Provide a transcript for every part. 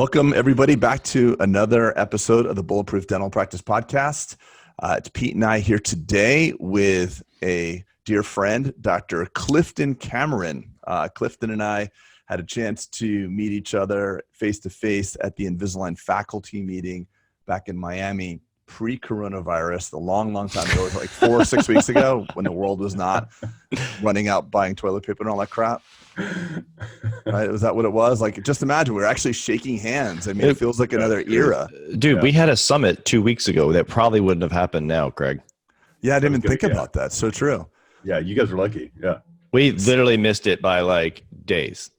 Welcome, everybody, back to another episode of the Bulletproof Dental Practice Podcast. It's Pete and I here today with a dear friend, Dr. Clifton Cameron. Clifton and I had a chance to meet each other face-to-face at the Invisalign faculty meeting back in Miami pre-coronavirus, a long, long time ago, like 4 or 6 weeks ago, when the world was not running out buying toilet paper and all that crap. Right? Was that what it was? Like, just imagine, we were actually shaking hands. I mean, it feels like another era. Dude, we had a summit 2 weeks ago that probably wouldn't have happened now, Craig. Yeah, I didn't even think about that. So true. Yeah, you guys were lucky. Yeah. We literally missed it by like days.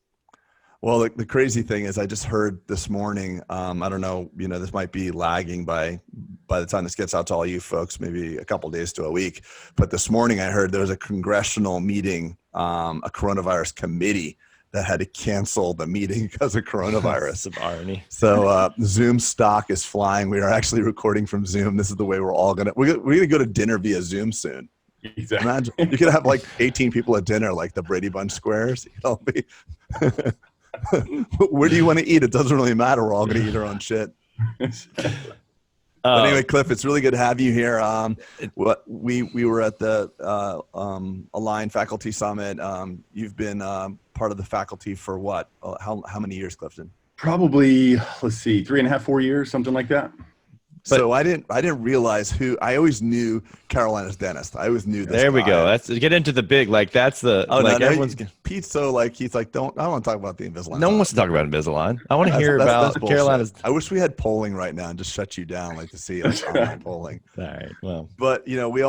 Well, the crazy thing is I just heard this morning, I don't know, this might be lagging by the time this gets out to all you folks, maybe a couple of days to a week. But this morning I heard there was a congressional meeting, a coronavirus committee that had to cancel the meeting because of coronavirus. Some irony. So Zoom stock is flying. We are actually recording from Zoom. This is the way we're going to go to dinner via Zoom soon. Exactly. Imagine you could have like 18 people at dinner, like the Brady Bunch squares. Where do you want to eat? It doesn't really matter. We're all going to eat our own shit. But anyway, Cliff, it's really good to have you here. We were at the Align Faculty Summit. You've been part of the faculty for what? How many years, Clifton? Probably, let's see, 3.5, 4 years, something like that. So I didn't realize who. I always knew Carolina's dentist. I always knew this. There we go. Let's get into the big. Like that's the. Oh like no, everyone's. Pete's so like he's like I don't want to talk about the Invisalign. No one wants to talk about Invisalign. I want to hear about Carolina's. I wish we had polling right now and just shut you down, like to see like online polling. All right. Well, but we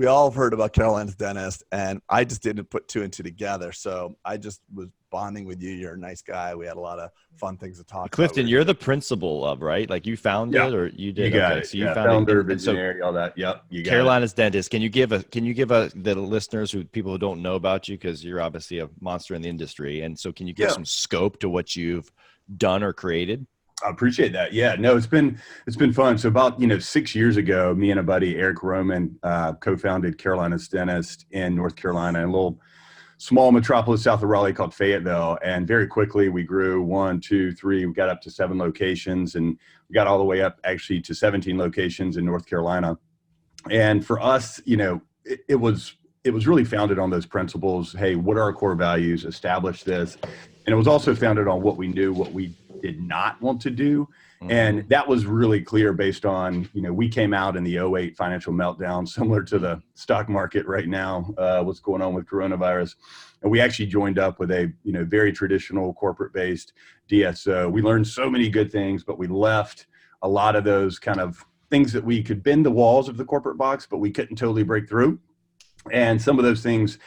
all have heard about Carolina's dentist, and I just didn't put two and two together. So I just was bonding with you. You're a nice guy. We had a lot of fun things to talk about. Clifton, you're the principal of, right? Like you founded it, or you did? You got it. So you founded founder, visionary, all that. Yep. You got Carolina's dentist. Can you give the listeners, people who don't know about you, because you're obviously a monster in the industry, and so can you give some scope to what you've done or created? I appreciate that. Yeah, no, it's been fun. So about 6 years ago, me and a buddy, Eric Roman, co-founded Carolina's Dentist in North Carolina, a little small metropolis south of Raleigh called Fayetteville. And very quickly we grew 1, 2, 3, we got up to 7 locations, and we got all the way up actually to 17 locations in North Carolina. And for us, it was really founded on those principles. Hey, what are our core values? Establish this. And it was also founded on what we knew, what we did not want to do. Mm-hmm. And that was really clear based on, we came out in the 2008 financial meltdown, similar to the stock market right now, what's going on with coronavirus. And we actually joined up with a, very traditional corporate-based DSO. We learned so many good things, but we left a lot of those kind of things that we could bend the walls of the corporate box, but we couldn't totally break through. And some of those things,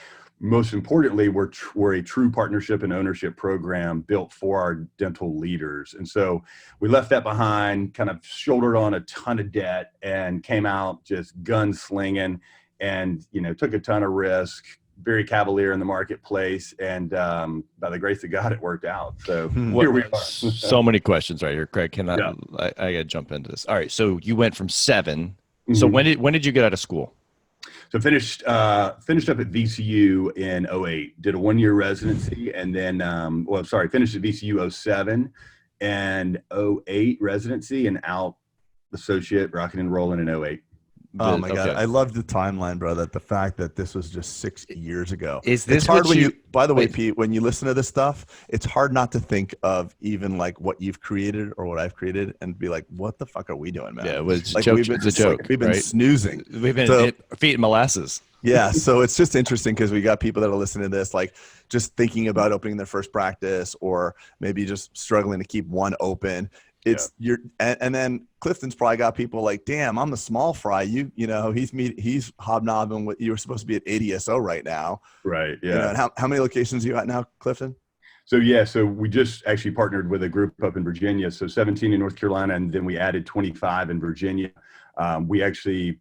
most importantly, were a true partnership and ownership program built for our dental leaders. And so we left that behind, kind of shouldered on a ton of debt, and came out just gunslinging and, took a ton of risk, very cavalier in the marketplace. And by the grace of God, it worked out. So here we are. So many questions right here, Craig. I got to jump into this. All right. So you went from 7. Mm-hmm. So when did you get out of school? So finished up at VCU in 2008, did a 1-year residency, and then, finished at VCU 07 and 2008 residency, and out associate, rocking and rolling in 2008. Oh my God. I love the timeline, bro. The fact that this was just 6 years ago. Is this hard when by the way, Pete, when you listen to this stuff, it's hard not to think of even like what you've created or what I've created and be like, what the fuck are we doing, man? Yeah, it was like, it's a joke. We've been snoozing. We've been feet in molasses. Yeah. So it's just interesting because we got people that are listening to this, like just thinking about opening their first practice, or maybe just struggling to keep one open. And then Clifton's probably got people like, damn, I'm the small fry. He's hobnobbing with, you were supposed to be at ADSO right now. Right. Yeah. And how many locations are you at now, Clifton? So we just actually partnered with a group up in Virginia. So 17 in North Carolina, and then we added 25 in Virginia. We actually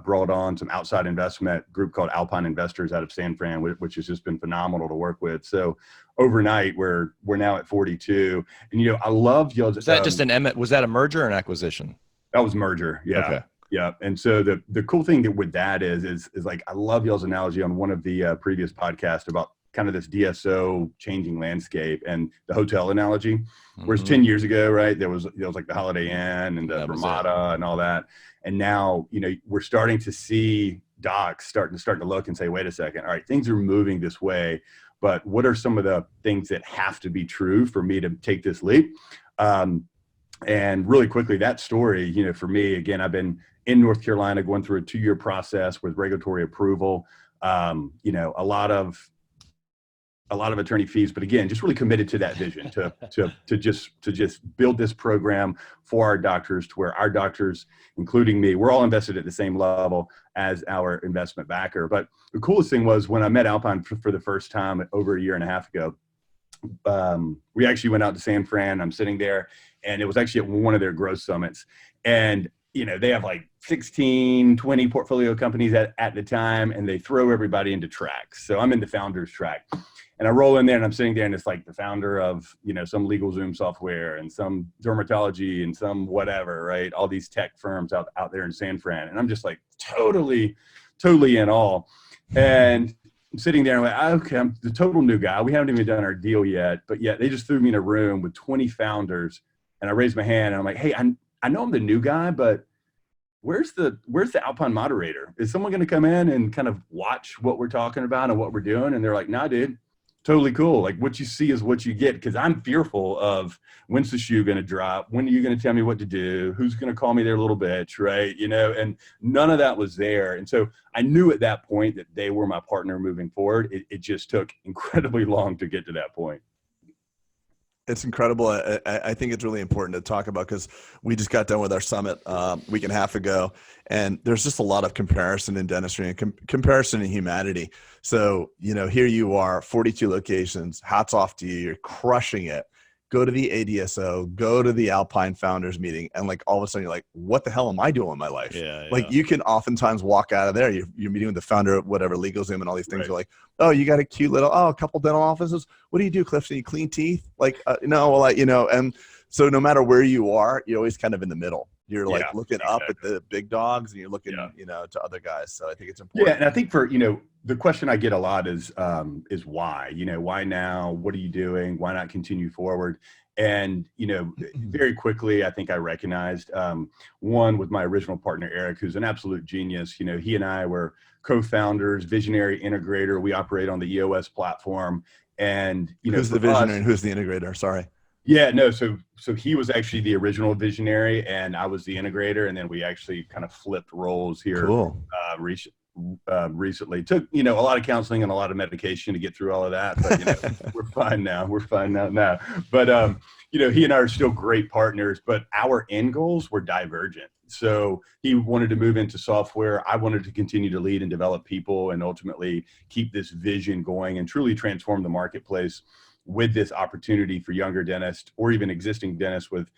brought on some outside investment group called Alpine Investors out of San Fran, which has just been phenomenal to work with. So overnight, we're now at 42. And, I love y'all. Was that just was that a merger or an acquisition? That was merger. Yeah. Okay. Yeah. And so the cool thing with that is like, I love y'all's analogy on one of the previous podcasts about kind of this DSO changing landscape and the hotel analogy. Whereas Mm-hmm. 10 years ago, right, there was like the Holiday Inn and the Ramada and all that. And now, we're starting to see docs starting to look and say, wait a second, all right, things are moving this way, but what are some of the things that have to be true for me to take this leap? And really quickly, that story, for me, again, I've been in North Carolina going through a 2-year process with regulatory approval, a lot of attorney fees, but again, just really committed to that vision to just build this program for our doctors to where our doctors, including me, we're all invested at the same level as our investment backer. But the coolest thing was when I met Alpine for the first time over a year and a half ago, we actually went out to San Fran. I'm sitting there, and it was actually at one of their growth summits. And, they have like 16, 20 portfolio companies at the time, and they throw everybody into tracks. So I'm in the founders track. And I roll in there and I'm sitting there and it's like the founder of, some LegalZoom software and some dermatology and some whatever, right? All these tech firms out there in San Fran. And I'm just like totally in awe. And I'm sitting there and I'm like, okay, I'm the total new guy. We haven't even done our deal yet, but yet they just threw me in a room with 20 founders. And I raised my hand and I'm like, hey, I know I'm the new guy, but where's the Alpine moderator? Is someone going to come in and kind of watch what we're talking about and what we're doing? And they're like, nah, dude. Totally cool. Like what you see is what you get. Cause I'm fearful of when's the shoe going to drop? When are you going to tell me what to do? Who's going to call me their little bitch? Right. And none of that was there. And so I knew at that point that they were my partner moving forward. It just took incredibly long to get to that point. It's incredible. I think it's really important to talk about because we just got done with our summit a week and a half ago, and there's just a lot of comparison in dentistry and comparison in humanity. So, here you are, 42 locations, hats off to you. You're crushing it. Go to the ADSO, go to the Alpine Founders meeting, and like all of a sudden you're like, what the hell am I doing in my life? Like you can oftentimes walk out of there, you're meeting with the founder of whatever, LegalZoom and all these things. Right. You're like, oh, you got a cute little, a couple dental offices. What do you do, Clifton? You clean teeth? Like, no, well, and so no matter where you are, you're always kind of in the middle. You're like looking up at the big dogs and you're looking, to other guys. So I think it's important. Yeah. And I think for, the question I get a lot is why, why now? What are you doing? Why not continue forward? And, very quickly, I think I recognized one with my original partner, Eric, who's an absolute genius. He and I were co-founders, visionary integrator. We operate on the EOS platform. And, who's the visionary and who's the integrator? Sorry. Yeah, no. So he was actually the original visionary and I was the integrator. And then we actually kind of flipped roles here. Cool. Recently. Took, a lot of counseling and a lot of medication to get through all of that, but we're fine now. But he and I are still great partners, but our end goals were divergent. So he wanted to move into software. I wanted to continue to lead and develop people and ultimately keep this vision going and truly transform the marketplace with this opportunity for younger dentists or even existing dentists with,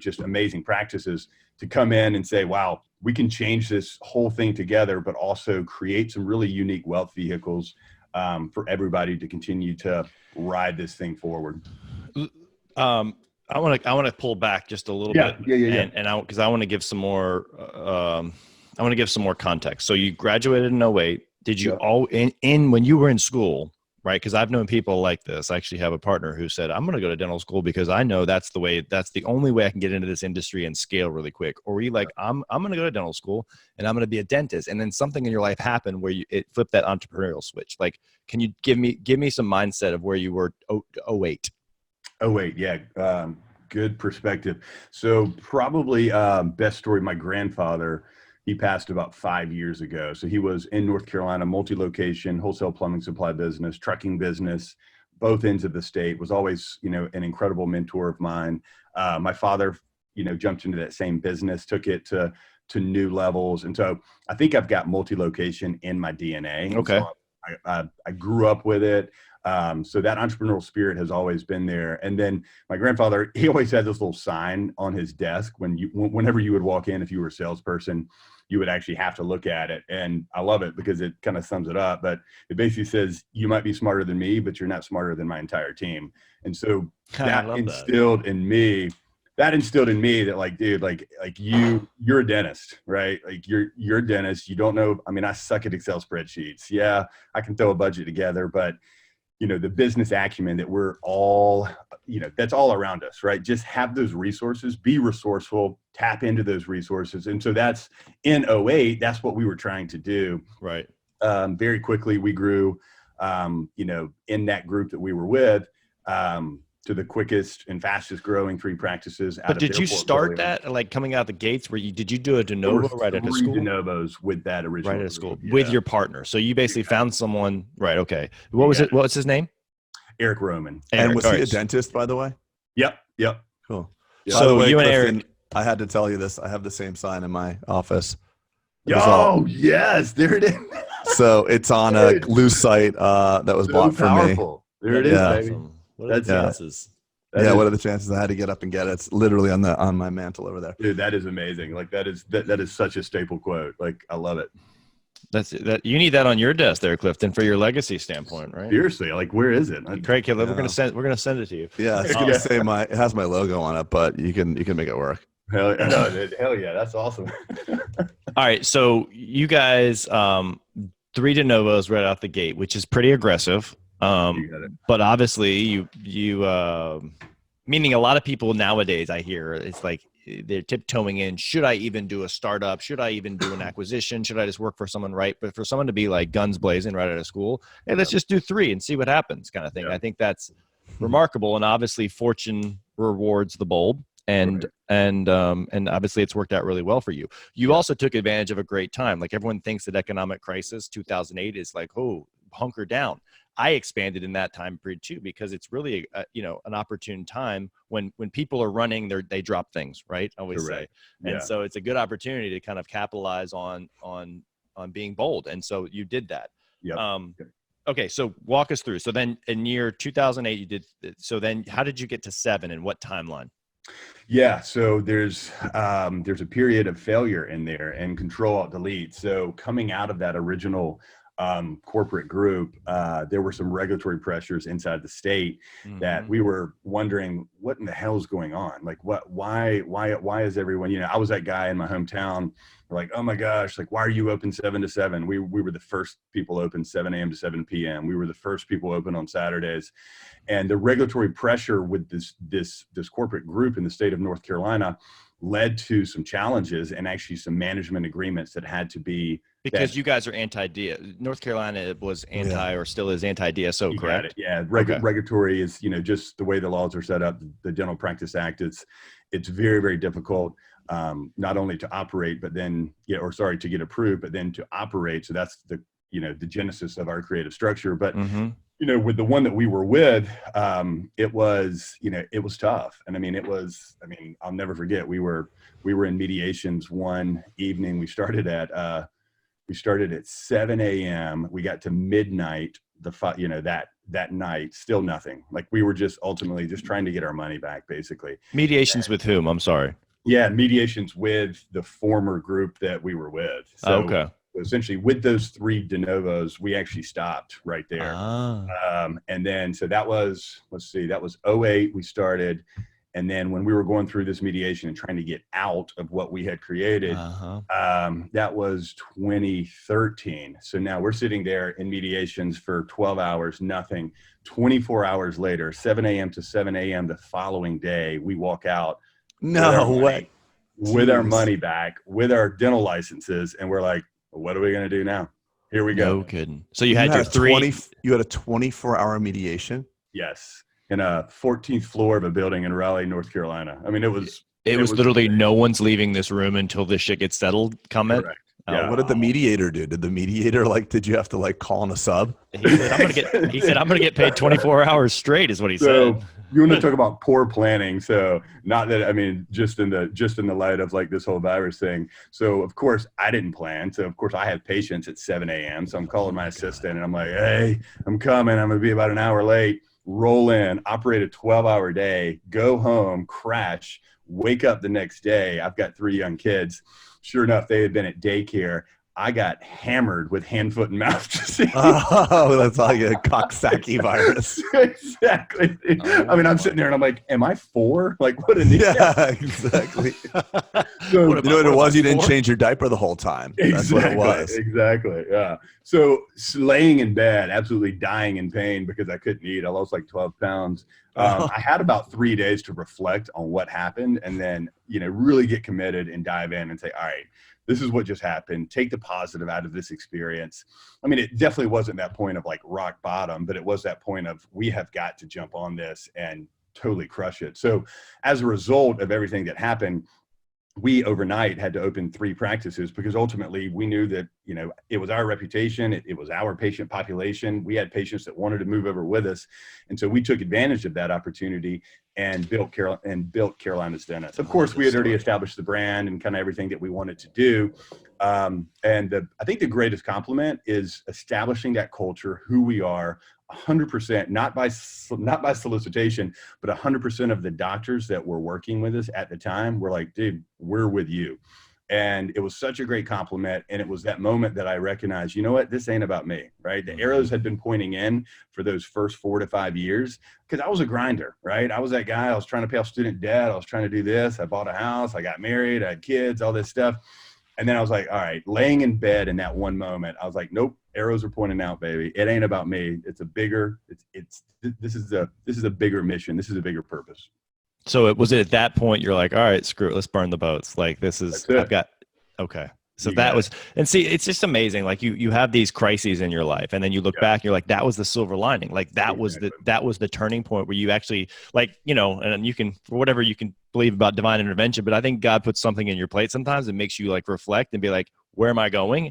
just amazing practices to come in and say, wow, we can change this whole thing together, but also create some really unique wealth vehicles for everybody to continue to ride this thing forward. I want to pull back just a little bit. Yeah. And because I want to give some more, context. So you graduated in 2008. Did you all when you were in school, right? Because I've known people like this. I actually have a partner who said, I'm going to go to dental school because I know that's the only way I can get into this industry and scale really quick. Or were you like, I'm going to go to dental school and I'm going to be a dentist. And then something in your life happened where it flipped that entrepreneurial switch. Like, can you give me some mindset of where you were 2008? 2008. Yeah. Good perspective. So probably best story, my grandfather, he passed about 5 years ago. So he was in North Carolina, multi-location, wholesale plumbing supply business, trucking business, both ends of the state, was always, an incredible mentor of mine. My father, jumped into that same business, took it to new levels. And so I think I've got multi-location in my DNA. Okay. So I grew up with it. So that entrepreneurial spirit has always been there. And then my grandfather, he always had this little sign on his desk whenever you would walk in, if you were a salesperson, you would actually have to look at it. And I love it because it kind of sums it up, but it basically says, you might be smarter than me, but you're not smarter than my entire team. And so that instilled in me that like, dude, like you're a dentist, right? Like you're a dentist. You don't know. I mean, I suck at Excel spreadsheets. Yeah. I can throw a budget together, but the business acumen that we're all, that's all around us, right? Just have those resources, be resourceful, tap into those resources. And so that's in '08, that's what we were trying to do. Right. Very quickly, we grew, in that group that we were with, to the quickest and fastest growing 3 practices. But did you start that like coming out the gates? Did you do a de novo right at a school? 3 de novos with that original. Right at a school with your partner. So you basically found someone, right? Okay. What was it? What's his name? Eric Roman. And was he a dentist, by the way? Yep. Cool. Yeah. So way, you and Clifton, Eric, I had to tell you this. I have the same sign in my office. Yes, there it is. So it's on a loose site that was bought for me. There it is, baby. Awesome. What are the chances? What are the chances I had to get up and get it? It's literally on my mantle over there. Dude, that is amazing. Like that is such a staple quote. Like I love it. You need that on your desk there, Clifton, for your legacy standpoint, right? Seriously, like where is it? Craig, we're gonna send it to you. Yeah, it's gonna say it has my logo on it, but you can make it work. Hell yeah, that's awesome. All right, so you guys 3 de novos right out the gate, which is pretty aggressive. But obviously you meaning a lot of people nowadays, I hear it's like they're tiptoeing in. Should I even do a startup? Should I even do an acquisition? Should I just work for someone, right? But for someone to be like guns blazing right out of school, hey, let's just do 3 and see what happens kind of thing. I think that's remarkable. And obviously fortune rewards the bold. And obviously it's worked out really well for you. You also took advantage of a great time. Like everyone thinks that economic crisis 2008 is like, oh, hunker down. I expanded in that time period too, because it's really an opportune time when people are running, they drop things, right? I always say. And so it's a good opportunity to kind of capitalize on being bold. And so you did that. Okay. So walk us through. So then in year 2008, you did. So then how did you get to 7 and what timeline? Yeah, so there's a period of failure in there and Control-Alt-Delete. So coming out of that original corporate group, there were some regulatory pressures inside the state that we were wondering what in the hell is going on? Like why is everyone, I was that guy in my hometown, like, oh my gosh, like, why are you open 7 to 7? We were the first people open 7 a.m. to 7 p.m. We were the first people open on Saturdays. And the regulatory pressure with this corporate group in the state of North Carolina led to some challenges and actually some management agreements that had to be. Because you guys are anti-DSO. North Carolina was anti or still is anti-DSO, correct? Yeah, regulatory is, just the way the laws are set up, the Dental Practice Act, it's very, very difficult. Not only to operate, but then, to get approved, but then to operate. So that's the genesis of our creative structure. But, with the one that we were with, it was tough. And I'll never forget, we were in mediations one evening. We started at 7 a.m. We got to midnight, that night, still nothing. Like we were just ultimately just trying to get our money back, basically. Mediations with whom? I'm sorry. Yeah, mediations with the former group that we were with. So okay. Essentially, with those 3 de novos, we actually stopped right there. And then, so that was, that was '08 we started. And then when we were going through this mediation and trying to get out of what we had created, that was 2013. So now we're sitting there in mediations for 12 hours, nothing. 24 hours later, 7 a.m. to 7 a.m. the following day, we walk out. No way. With our money back, with our dental licenses. And we're like, well, what are we going to do now? Here we go. No kidding. So you had your 3. You had a 24-hour mediation? Yes. In a 14th floor of a building in Raleigh, North Carolina. I mean, it was literally no one's leaving this room until this shit gets settled. Comment. Correct. Yeah. What did the mediator do? Did the mediator did you have to call on a sub? He said, I'm gonna get paid 24 hours straight is what he said. You want to talk about poor planning. So not that, just in the light of like this whole virus thing. So of course I didn't plan. So of course I have patients at 7 a.m. So I'm calling my assistant and I'm like, hey, I'm coming. I'm going to be about an hour late. Roll in, operate a 12-hour day, go home, crash, wake up the next day. I've got 3 young kids. Sure enough, they had been at daycare. I got hammered with hand, foot, and mouth disease. Oh, that's like a Coxsackie virus. Exactly. I mean, I'm sitting there and I'm like, am I 4? Like, what an idiot. Yeah, exactly. So, You know what it was? You didn't change your diaper the whole time. That's what it was. Exactly. Yeah. So laying in bed, absolutely dying in pain because I couldn't eat. I lost like 12 pounds. I had about 3 days to reflect on what happened and then, really get committed and dive in and say, all right, this is what just happened. Take the positive out of this experience. I mean, it definitely wasn't that point of like rock bottom, but it was that point of we have got to jump on this and totally crush it. So as a result of everything that happened, we overnight had to open 3 practices because ultimately we knew that, it was our reputation. It was our patient population. We had patients that wanted to move over with us. And so we took advantage of that opportunity and built Carolina's Dentist. Of course, we had already established the brand and kind of everything that we wanted to do. I think the greatest compliment is establishing that culture, who we are, 100%, not by solicitation, but 100% of the doctors that were working with us at the time were like, dude, we're with you. And it was such a great compliment. And it was that moment that I recognized, you know what, this ain't about me, right? The arrows had been pointing in for those first 4 to 5 years because I was a grinder, right? I was that guy. I was trying to pay off student debt. I was trying to do this. I bought a house. I got married. I had kids, all this stuff. And then I was like, all right, laying in bed in that one moment, I was like, nope, arrows are pointing out, baby. It ain't about me. It's a bigger, this is a bigger mission. This is a bigger purpose. So it was at that point you're like, all right, screw it, let's burn the boats. Like this is, okay. So that was, and see, it's just amazing. Like you have these crises in your life, and then you look back, and you're like, that was the silver lining. Like that was the turning point where you actually, like, and you can, for whatever you can believe about divine intervention, but I think God puts something in your plate sometimes that makes you like reflect and be like, where am I going?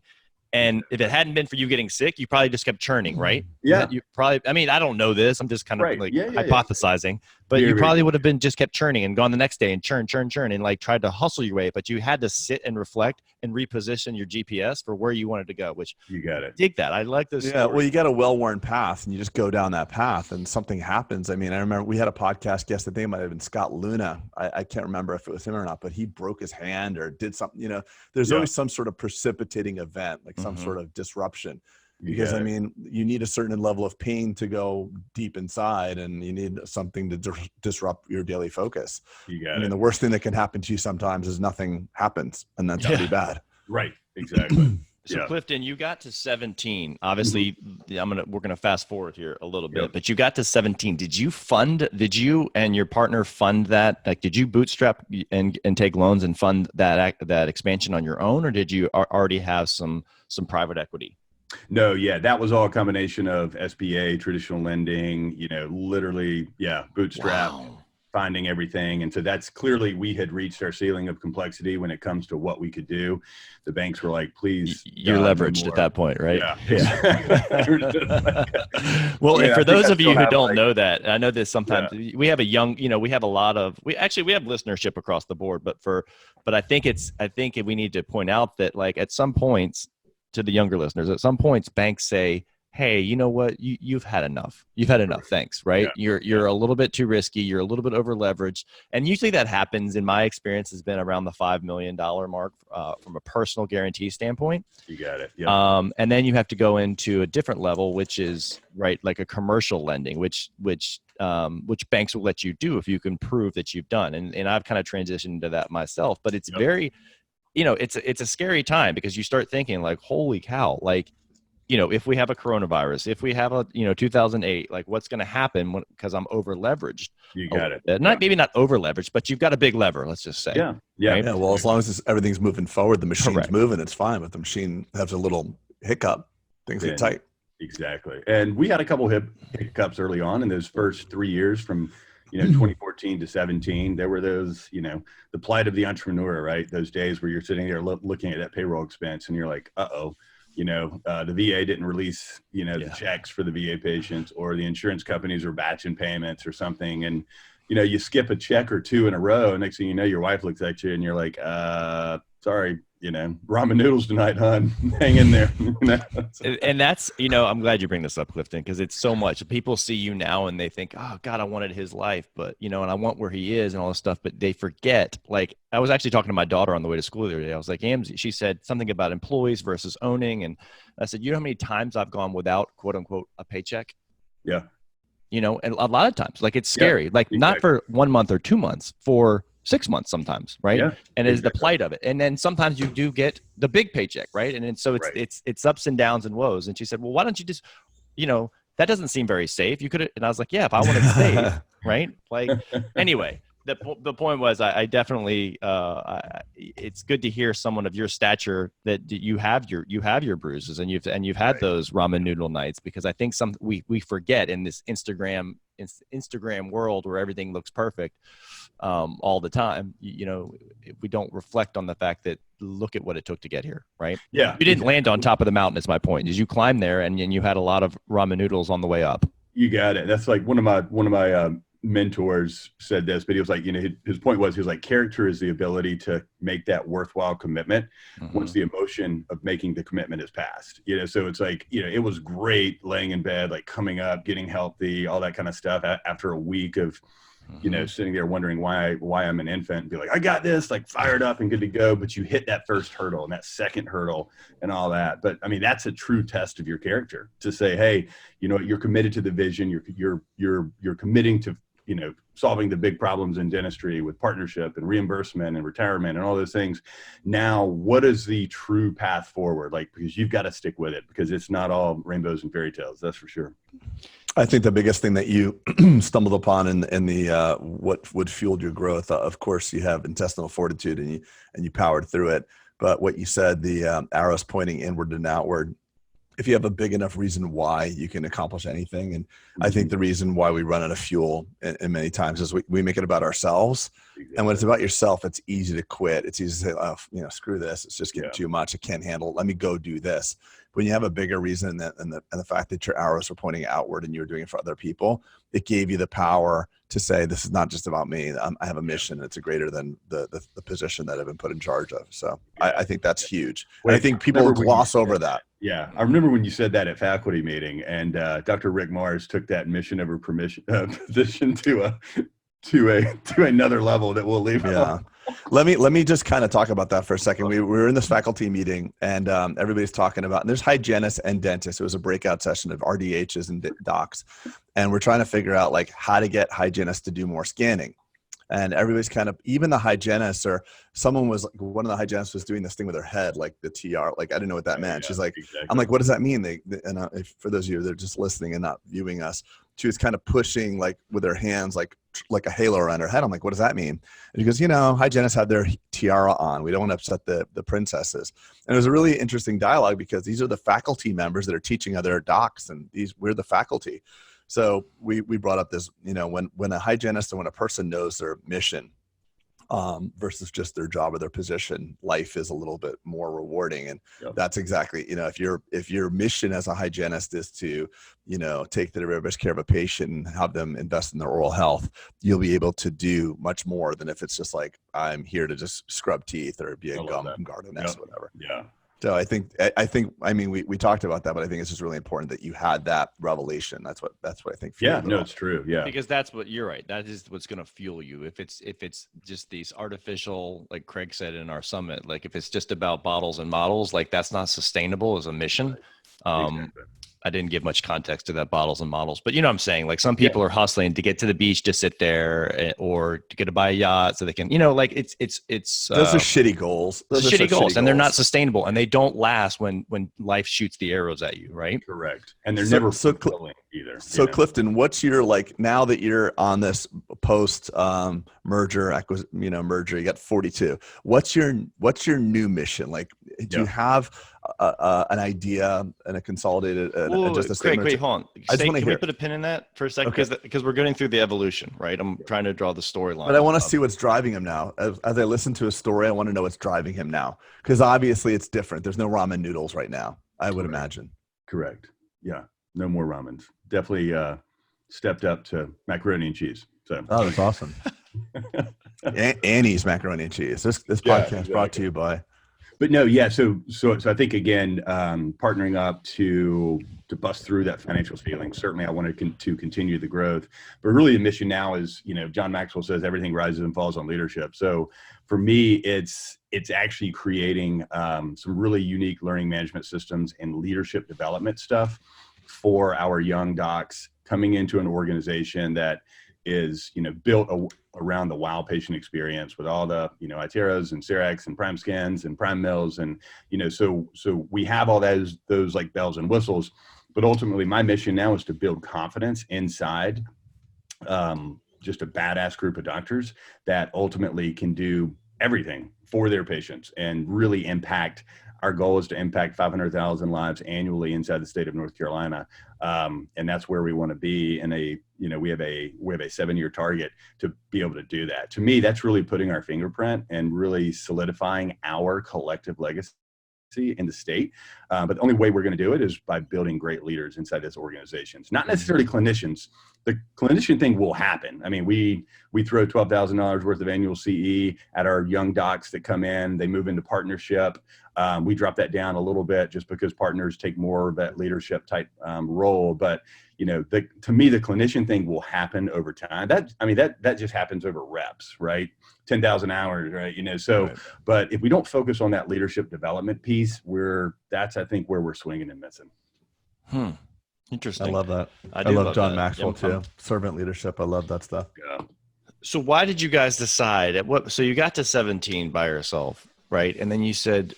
And if it hadn't been for you getting sick, you probably just kept churning, right? Yeah. You probably, I mean, I don't know this. I'm just kind of hypothesizing, but you probably would have been just kept churning and gone the next day and churn and like tried to hustle your way. But you had to sit and reflect and reposition your GPS for where you wanted to go, which you got it. Dig that. I like this. Yeah. Well, you got a well-worn path and you just go down that path and something happens. I mean, I remember we had a podcast guest, I think it might have been Scott Luna. I can't remember if it was him or not, but he broke his hand or did something, there's always some sort of precipitating event, like some sort of disruption. Because I mean, you need a certain level of pain to go deep inside, and you need something to disrupt your daily focus. I mean, the worst thing that can happen to you sometimes is nothing happens, and that's pretty bad. Right. Exactly. So Clifton, you got to 17. Obviously, we're gonna fast forward here a little bit, but you got to 17. Did you and your partner fund that? Like, did you bootstrap and take loans and fund that expansion on your own, or did you already have some private equity? No, that was all a combination of SBA, traditional lending, literally, bootstrap, finding everything. And so that's clearly, we had reached our ceiling of complexity when it comes to what we could do. The banks were like, please. You're leveraged at that point, right? Yeah. Well, and for those of you who don't know that, I know this sometimes we have we have listenership across the board, but I think we need to point out that, like, at some points, to the younger listeners, at some points banks say, hey, you know what, you've had enough, thanks, right? You're a little bit too risky, you're a little bit over leveraged, and usually that happens, in my experience, has been around the $5 million mark from a personal guarantee standpoint. You got it. And then you have to go into a different level, which is like a commercial lending, which banks will let you do if you can prove that you've done, and I've kind of transitioned into that myself, but it's very it's a scary time, because you start thinking like, holy cow, like, if we have a coronavirus, if we have a, 2008, like, what's going to happen because I'm over leveraged? You got it. Maybe not over leveraged, but you've got a big lever, let's just say. Yeah. Right? Yeah. Well, as long as everything's moving forward, the machine's moving, it's fine. But the machine has a little hiccup, things get tight. Exactly. And we had a couple hiccups early on in those first 3 years from 2014 to 17, there were those, the plight of the entrepreneur, right? Those days where you're sitting there looking at that payroll expense and you're like, the VA didn't release, the checks for the VA patients, or the insurance companies are batching payments or something. And, you skip a check or two in a row, and next thing you know, your wife looks at you and you're like, sorry, ramen noodles tonight, hon. Hang in there. And that's, I'm glad you bring this up, Clifton, because it's so much. People see you now and they think, oh God, I wanted his life, but and I want where he is and all this stuff, but they forget. Like, I was actually talking to my daughter on the way to school the other day. I was like, Amzi, she said something about employees versus owning. And I said, you know how many times I've gone without, quote unquote, a paycheck? Yeah. And a lot of times, like, it's scary, exactly. Not for 1 month or 2 months, for 6 months sometimes, right? Yeah, and it's the plight of it. And then sometimes you do get the big paycheck, right? And then, so it's ups and downs and woes. And she said, well, why don't you just, that doesn't seem very safe. You could have, and I was like, yeah, if I wanted to save, right? Like, anyway, the point was, I definitely, it's good to hear someone of your stature that you have your bruises and you've had those ramen noodle nights, because I think we forget in this Instagram world where everything looks perfect all the time. We don't reflect on the fact that look at what it took to get here, right? Yeah, you didn't land on top of the mountain. Is my point. Is you climbed there and you had a lot of ramen noodles on the way up. You got it. That's like one of my mentors said this, but he was like, his point was, he was like, character is the ability to make that worthwhile commitment once the emotion of making the commitment is passed. So it's like, it was great laying in bed, like coming up, getting healthy, all that kind of stuff after a week of, sitting there wondering why I'm an infant, and be like, I got this, like fired up and good to go. But you hit that first hurdle and that second hurdle and all that. But I mean, that's a true test of your character, to say, hey, you're committed to the vision. You're committing to, solving the big problems in dentistry with partnership and reimbursement and retirement and all those things. Now, what is the true path forward? Like, because you've got to stick with it, because it's not all rainbows and fairy tales. That's for sure. I think the biggest thing that you stumbled upon in the what would fueled your growth, of course, you have intestinal fortitude and you powered through it. But what you said, the arrows pointing inward and outward, if you have a big enough reason why, you can accomplish anything. And I think the reason why we run out of fuel and many times is we make it about ourselves. Exactly. And when it's about yourself, it's easy to quit. It's easy to say, oh, screw this. It's just getting too much. I can't handle it. Let me go do this. When you have a bigger reason and the fact that your arrows were pointing outward and you were doing it for other people, it gave you the power to say, this is not just about me. I have a mission. It's greater than the position that I've been put in charge of. So I think that's huge. And I think people gloss over that. Yeah. I remember when you said that at faculty meeting, and Dr. Rick Mars took that mission over position to another level that we'll leave. Yeah. Let me just kind of talk about that for a second. We were in this faculty meeting and everybody's talking about, and there's hygienists and dentists. It was a breakout session of RDHs and docs. And we're trying to figure out like how to get hygienists to do more scanning. And everybody's kind of, even the hygienists, or someone was like, one of the hygienists was doing this thing with her head, like the TR, like I didn't know what that meant. She's like, exactly. I'm like, what does that mean? For those of you that are just listening and not viewing us, she was kind of pushing like with her hands, like a halo around her head. I'm like, what does that mean? And she goes, hygienists have their tiara on. We don't want to upset the princesses. And it was a really interesting dialogue, because these are the faculty members that are teaching other docs, and we're the faculty. So we brought up this, when a hygienist and when a person knows their mission versus just their job or their position, life is a little bit more rewarding. And that's exactly, if your mission as a hygienist is to, take the best care of a patient and have them invest in their oral health, you'll be able to do much more than if it's just like, I'm here to just scrub teeth or be a gum gardenist, whatever. Yeah. So I think, we talked about that, but I think it's just really important that you had that revelation. That's what I think. Yeah, no, it's true. Yeah. Because that's what you're right. That is what's going to fuel you. If it's just these artificial, like Craig said in our summit, like if it's just about bottles and models, like that's not sustainable as a mission. Exactly. I didn't give much context to that bottles and models, but you know what I'm saying? Like some people are hustling to get to the beach to sit there, or to get to buy a yacht so they can, like it's those are shitty goals. Those are shitty goals, and they're not sustainable, and they don't last when life shoots the arrows at you, right? Correct. And they're never fulfilling either. So Clifton, what's your, like, now that you're on this post merger, you got 42, what's your new mission? Like, do you have an idea and a consolidated just a statement? Wait, hold on. Can we put a pin in that for a second? Because we're getting through the evolution, right? I'm trying to draw the storyline. But I want to see what's driving him now. As I listen to a story, I want to know what's driving him now, because obviously it's different. There's no ramen noodles right now, I would imagine. Correct. Yeah. No more ramens. Definitely stepped up to macaroni and cheese. So. Oh, that's awesome. Annie's macaroni and cheese. This podcast brought to you by. But no, yeah. So I think again, partnering up to bust through that financial ceiling. Certainly, I wanted to continue the growth, but really the mission now is, John Maxwell says everything rises and falls on leadership. So for me, it's actually creating some really unique learning management systems and leadership development stuff for our young docs coming into an organization that is, built around the WOW patient experience with all the, iTeras and Cerex and Prime Scans and Prime Mills. And, so we have all those like bells and whistles, but ultimately my mission now is to build confidence inside just a badass group of doctors that ultimately can do everything for their patients and really impact. Our goal is to impact 500,000 lives annually inside the state of North Carolina. And that's where we want to be we have a 7-year target to be able to do that. To me, that's really putting our fingerprint and really solidifying our collective legacy in the state. But the only way we're going to do it is by building great leaders inside those organizations, not necessarily clinicians. The clinician thing will happen. I mean, we throw $12,000 worth of annual CE at our young docs that come in, they move into partnership. We drop that down a little bit just because partners take more of that leadership type role. But, to me, the clinician thing will happen over time. That just happens over reps, right? 10,000 hours, right? Right. But if we don't focus on that leadership development piece, that's, I think, where we're swinging and missing. Interesting. I love that. I love John Maxwell too. Servant leadership. I love that stuff. Yeah. So why did you guys decide so you got to 17 by yourself, right? And then you said,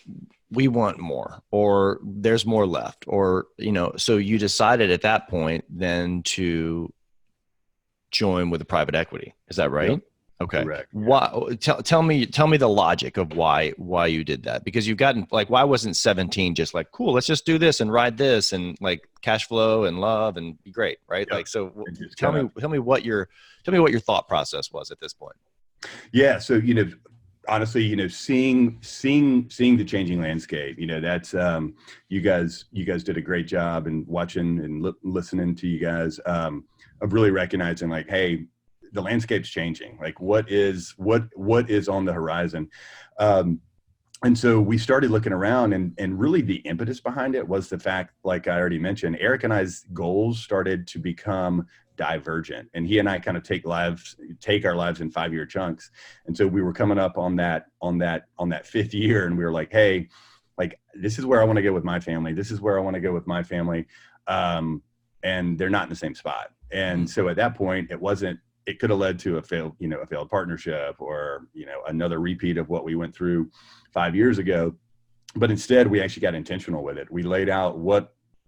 we want more, or there's more left, or, so you decided at that point then to join with a private equity. Is that right? Yep. Okay. Correct. Why? Tell me the logic of why you did that, because you've gotten why wasn't 17 just like, cool, let's just do this and ride this and like cash flow and love and be great. Right. Yep. Tell me what your thought process was at this point. Yeah. So, honestly, seeing the changing landscape, that's you guys did a great job in watching and listening to you guys of really recognizing like, hey, the landscape's changing. Like what is on the horizon? And so we started looking around and really the impetus behind it was the fact, like I already mentioned, Eric and I's goals started to become divergent, and he and I kind of take our lives in 5-year chunks. And so we were coming up on that 5th year, and we were like, hey, like, this is where I want to go with my family. This is where I want to go with my family. And they're not in the same spot. And so at that point, it could have led to a failed partnership or, another repeat of what we went through 5 years ago. But instead, we actually got intentional with it. We laid out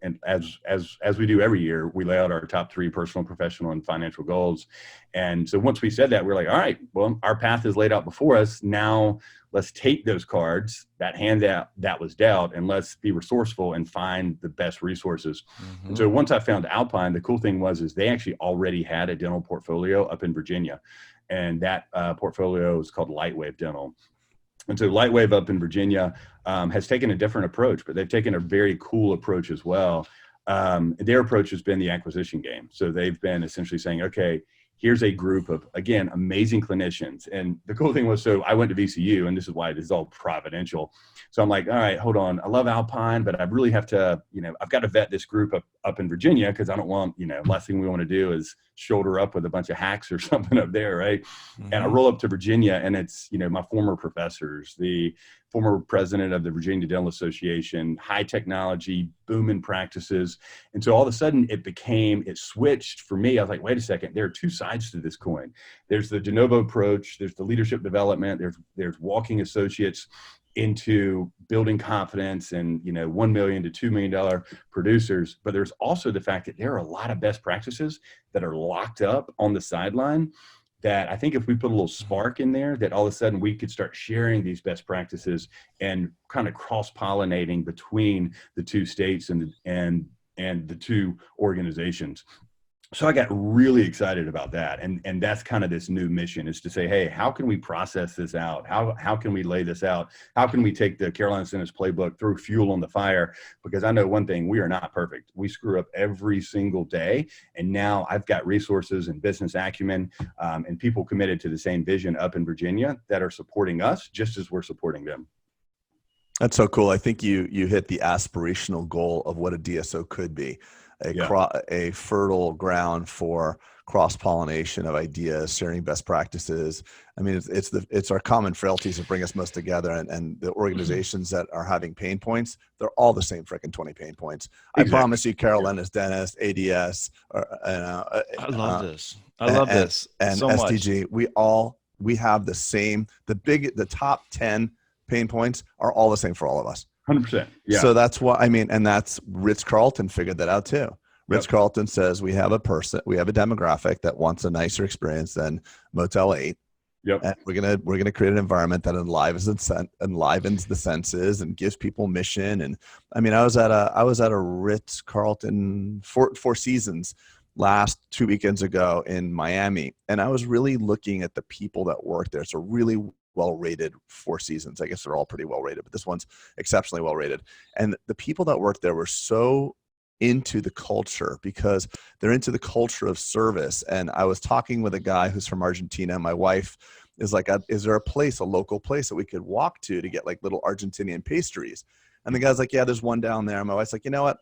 and as we do every year, we lay out our top 3 personal, professional, and financial goals. And so once we said that, we're like, all right, well, our path is laid out before us. Now let's take those cards, that hand that was dealt, and let's be resourceful and find the best resources. Mm-hmm. And so once I found Alpine, the cool thing was they actually already had a dental portfolio up in Virginia. And that portfolio is called Lightwave Dental. And so Lightwave up in Virginia has taken a different approach, but they've taken a very cool approach as well. Their approach has been the acquisition game. So they've been essentially saying, okay, here's a group of, again, amazing clinicians. And the cool thing was, so I went to VCU, and this is why this is all providential. So I'm like, all right, hold on. I love Alpine, but I really have to, I've got to vet this group up in Virginia, because I don't want, last thing we want to do is shoulder up with a bunch of hacks or something up there, right? Mm-hmm. And I roll up to Virginia, and it's, my former professors, the former president of the Virginia Dental Association, high technology, booming practices. And so all of a sudden it switched for me. I was like, wait a second, there are 2 sides to this coin. There's the de novo approach, there's the leadership development, there's walking associates into building confidence and, $1 million to $2 million producers. But there's also the fact that there are a lot of best practices that are locked up on the sideline, that I think if we put a little spark in there, that all of a sudden we could start sharing these best practices and kind of cross-pollinating between the 2 states and the 2 organizations. So I got really excited about that. And that's kind of this new mission, is to say, hey, how can we process this out? How can we lay this out? How can we take the Carolina Dentist playbook, throw fuel on the fire? Because I know one thing, we are not perfect. We screw up every single day. And now I've got resources and business acumen and people committed to the same vision up in Virginia that are supporting us just as we're supporting them. That's so cool. I think you hit the aspirational goal of what a DSO could be, a fertile ground for cross-pollination of ideas, sharing best practices. I mean, it's our common frailties that bring us most together, and the organizations that are having pain points, they're all the same freaking 20 pain points. Exactly. I promise you, Carol Ennis, Dentist, ADS, I love this. I love this and so SDG. Much. We have the same. The top 10 pain points are all the same for all of us. 100%. Yeah. So that's why, I mean, and that's Ritz-Carlton figured that out too. Ritz-Carlton says we have a demographic that wants a nicer experience than Motel 8. Yep. And we're gonna create an environment that enlivens the senses and gives people mission. And I mean, I was at a Ritz-Carlton Four Seasons last 2 weekends ago in Miami, and I was really looking at the people that work there. It's a really well-rated Four Seasons. I guess they're all pretty well-rated, but this one's exceptionally well-rated. And the people that work there were so into the culture because they're into the culture of service. And I was talking with a guy who's from Argentina. My wife is like, is there a local place that we could walk to get like little Argentinian pastries? And the guy's like, yeah, there's one down there. And my wife's like, you know what?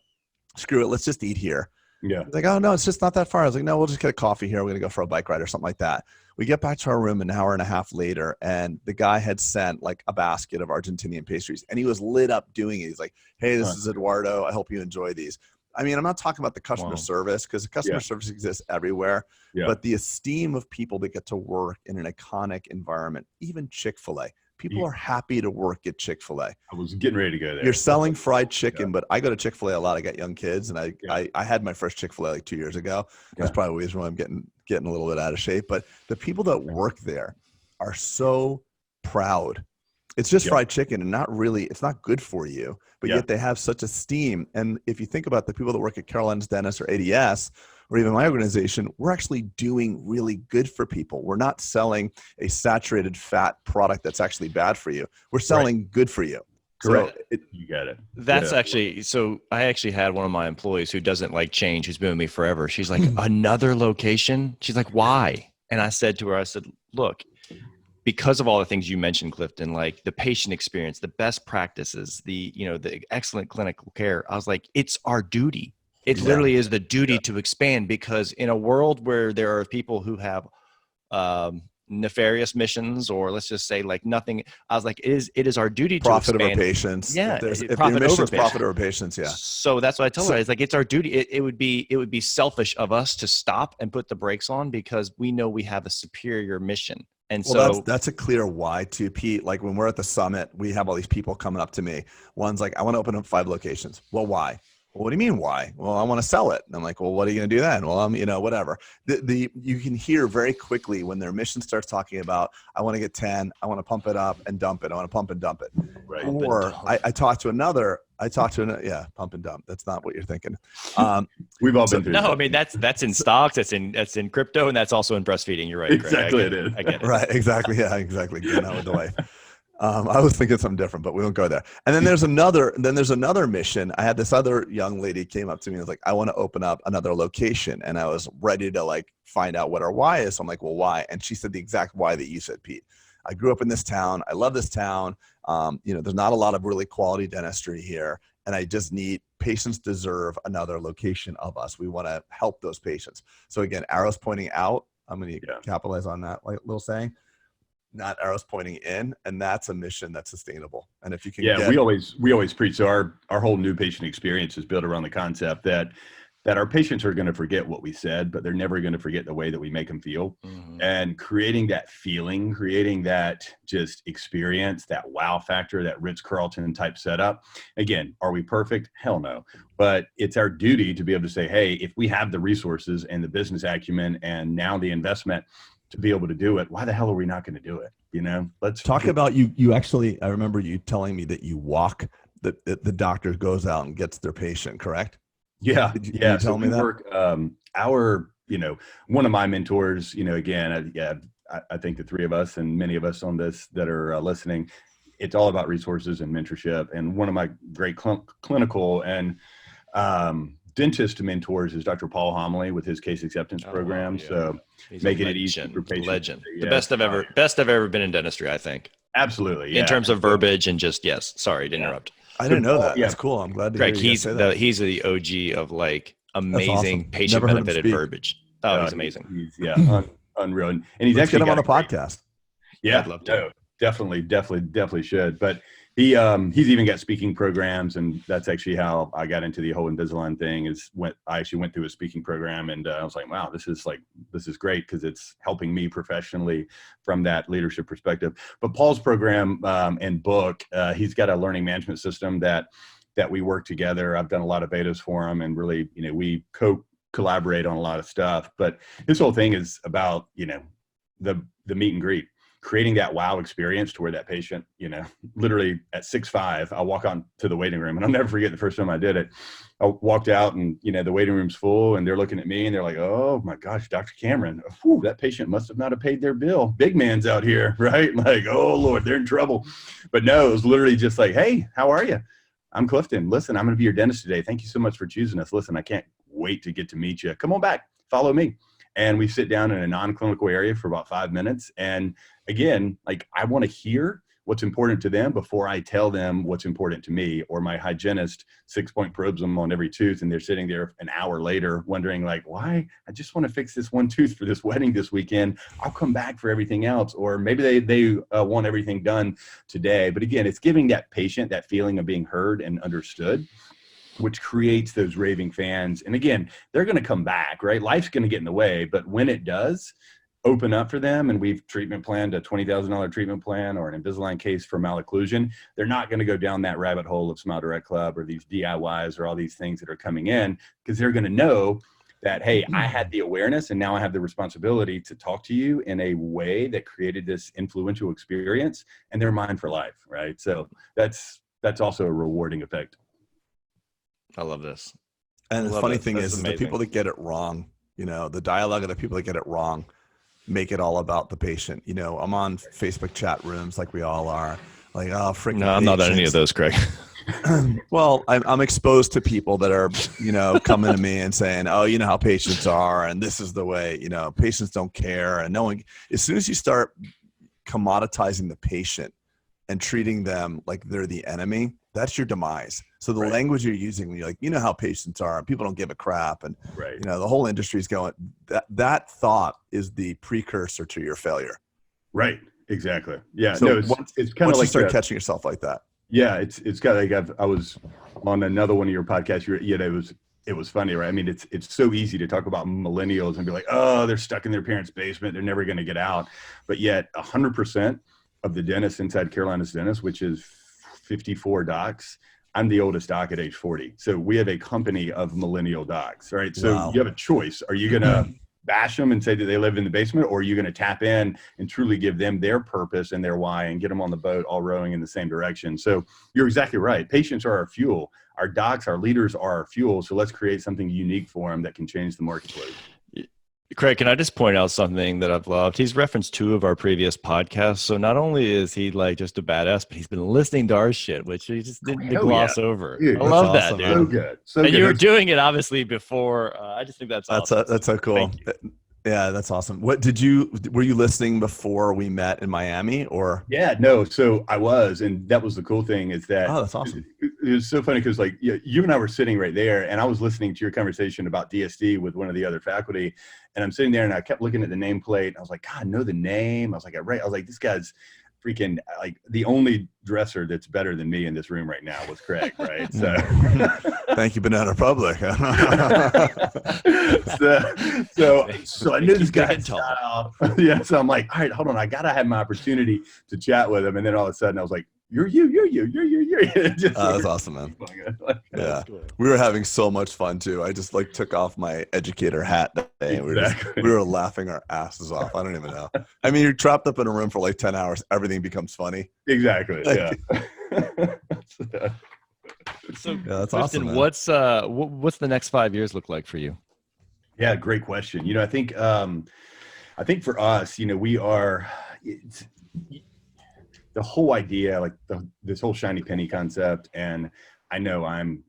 Screw it. Let's just eat here. Yeah. He's like, oh no, it's just not that far. I was like, no, we'll just get a coffee here. We're going to go for a bike ride or something like that. We get back to our room an hour and a half later, and the guy had sent like a basket of Argentinian pastries, and he was lit up doing it. He's like, hey, this is Eduardo. I hope you enjoy these. I mean, I'm not talking about the customer service, because the customer service exists everywhere, but the esteem of people that get to work in an iconic environment, even Chick-fil-A. People are happy to work at Chick-fil-A. I was getting ready to go there. You're selling fried chicken, but I go to Chick-fil-A a lot. I got young kids, and I had my first Chick-fil-A like 2 years ago. That's probably the reason why I'm getting a little bit out of shape. But the people that work there are so proud. It's just fried chicken, and it's not good for you, but yet they have such esteem. And if you think about the people that work at Carol Ennis Dentist or ADS, or even my organization, we're actually doing really good for people. We're not selling a saturated fat product that's actually bad for you. We're selling good for you. Correct. So you got it. That's so I actually had one of my employees who doesn't like change, who's been with me forever. She's like, another location? She's like, why? And I said to her, look, because of all the things you mentioned, Clifton, like the patient experience, the best practices, the excellent clinical care, I was like, it's our duty. It literally is the duty to expand, because in a world where there are people who have nefarious missions, or let's just say like nothing, I was like, it is our duty to expand. Profit over patients. Yeah. If your mission is profit over patients. Yeah. So that's what I tell her. It's like, it's our duty. It would be selfish of us to stop and put the brakes on, because we know we have a superior mission. And so that's a clear why too, Pete. Like when we're at the summit, we have all these people coming up to me. One's like, I want to open up 5 locations. Well, why? Well, what do you mean why? Well, I want to sell it. And I'm like, well, what are you going to do then? Well, whatever. You can hear very quickly when their mission starts talking about, I want to get 10, I want to pump it up and dump it. I want to pump and dump it. Right. Or I talked to another, pump and dump. That's not what you're thinking. We've all been through that. I mean, that's in stocks, that's in crypto, and that's also in breastfeeding. You're right. Exactly. It is. I get it. Right. Exactly. Yeah, exactly. Getting out with the wife. I was thinking something different, but we won't go there. And then there's another mission. I had this other young lady came up to me and was like, I want to open up another location. And I was ready to like find out what our why is. So I'm like, well, why? And she said the exact why that you said, Pete. I grew up in this town. I love this town. There's not a lot of really quality dentistry here. And I just need, patients deserve another location of us. We want to help those patients. So again, arrows pointing out. I'm going to capitalize on that little saying. Not arrows pointing in, and that's a mission that's sustainable. And if you can, we always preach. So our whole new patient experience is built around the concept that our patients are going to forget what we said, but they're never going to forget the way that we make them feel. Mm-hmm. And creating that feeling, creating that just experience, that wow factor, that Ritz-Carlton type setup. Again, are we perfect? Hell no. But it's our duty to be able to say, hey, if we have the resources and the business acumen and now the investment to be able to do it, why the hell are we not going to do it? Let's talk about you actually, I remember you telling me that you walk, the doctor goes out and gets their patient, correct? Yeah. Did you tell me that? Work, one of my mentors, again, I think the three of us and many of us on this that are listening, it's all about resources and mentorship. And one of my great clinical and dentist mentors is Dr. Paul Homily with his case acceptance program. So he's making it easy for patients. Legend. The best I've ever been in dentistry, I think. Absolutely. Yeah. In terms of verbiage and just, yes, sorry to interrupt. I didn't know that. Yeah. That's cool. I'm glad to Greg, hear you say that. he's the OG of like That's amazing awesome. patient Never heard him benefited speak. verbiage. Oh, he's amazing. He's unreal. And he's Let's actually get him on got the a great- podcast. Yeah, I'd love to. no, definitely should. But he's even got speaking programs, and that's actually how I got into the whole Invisalign thing. I actually went through a speaking program, and I was like, wow, this is great because it's helping me professionally from that leadership perspective. But Paul's program and book, he's got a learning management system that we work together. I've done a lot of betas for him, and really, we collaborate on a lot of stuff. But this whole thing is about the meet and greet, creating that wow experience to where that patient, literally at 6'5", I'll walk on to the waiting room, and I'll never forget the first time I did it. I walked out, and the waiting room's full, and they're looking at me, and they're like, "Oh my gosh, Dr. Cameron, whew, that patient must have not have paid their bill. Big man's out here," right? Like, oh Lord, they're in trouble. But no, it was literally just like, "Hey, how are you? I'm Clifton. Listen, I'm going to be your dentist today. Thank you so much for choosing us. Listen, I can't wait to get to meet you. Come on back, follow me." And we sit down in a non-clinical area for about 5 minutes. And again, like, I want to hear what's important to them before I tell them what's important to me. Or my hygienist 6-point probes them on every tooth, and they're sitting there an hour later wondering, like, why? I just want to fix this one tooth for this wedding this weekend. I'll come back for everything else. Or maybe they want everything done today. But again, it's giving that patient that feeling of being heard and understood, which creates those raving fans. And again, they're going to come back, right? Life's going to get in the way, but when it does open up for them, and we've treatment planned a $20,000 treatment plan or an Invisalign case for malocclusion, they're not going to go down that rabbit hole of Smile Direct Club or these DIYs or all these things that are coming in, because they're going to know that, hey, I had the awareness, and now I have the responsibility to talk to you in a way that created this influential experience, and they're mine for life, right? So that's also a rewarding effect. I love this. And the funny thing is amazing. the people that get it wrong, the dialogue of the people that get it wrong make it all about the patient. I'm on Facebook chat rooms like we all are. Like, oh, freaking. No, I'm not on any of those, Craig. Well, I'm exposed to people that are, coming to me and saying, oh, you know how patients are, and this is the way, patients don't care. And as soon as you start commoditizing the patient and treating them like they're the enemy, that's your demise. So the language you're using when you're like, how patients are, and people don't give a crap, and the whole industry is going, that thought is the precursor to your failure. Right. Exactly. Yeah. So no, it's kind of like you start catching yourself like that. Yeah. It's kind of like I was on another one of your podcasts. It was funny, right? I mean, it's so easy to talk about millennials and be like, oh, they're stuck in their parents' basement, they're never going to get out. But yet 100% of the dentists inside Carolina's Dentist, which is 54 docs, I'm the oldest doc at age 40. So we have a company of millennial docs, right? So you have a choice. Are you going to bash them and say that they live in the basement, or are you going to tap in and truly give them their purpose and their why and get them on the boat all rowing in the same direction? So you're exactly right. Patients are our fuel. Our docs, our leaders are our fuel. So let's create something unique for them that can change the marketplace. Craig, can I just point out something that I've loved? He's referenced 2 of our previous podcasts. So not only is he like just a badass, but he's been listening to our shit, which he just didn't gloss over. Dude, I love that, awesome, dude. man. So good. And you were doing it obviously before. I just think that's awesome. That's so cool. Yeah, that's awesome. Were you listening before we met in Miami, or? Yeah, no. So I was, and that was the cool thing is that. Oh, that's awesome. It was so funny because like you and I were sitting right there, and I was listening to your conversation about DSD with one of the other faculty, and I'm sitting there and I kept looking at the nameplate. And I was like, God, I know the name. I was like, this guy's freaking like the only dresser that's better than me in this room right now was Craig, right? So thank you, Banana Republic. so I knew this guy had style. Yeah, so I'm like, all right, hold on, I gotta have my opportunity to chat with him, and then all of a sudden I was like, you're you. That's awesome, man. Yeah, cool. We were having so much fun too. I just took off my educator hat that day. We were laughing our asses off. I don't even know. I mean, you're trapped up in a room for like 10 hours. Everything becomes funny. Exactly. Yeah. So, that's Clifton, awesome. What's the next 5 years look like for you? Yeah, great question. I think for us, we are. The whole idea, like this whole shiny penny concept, and I know I'm,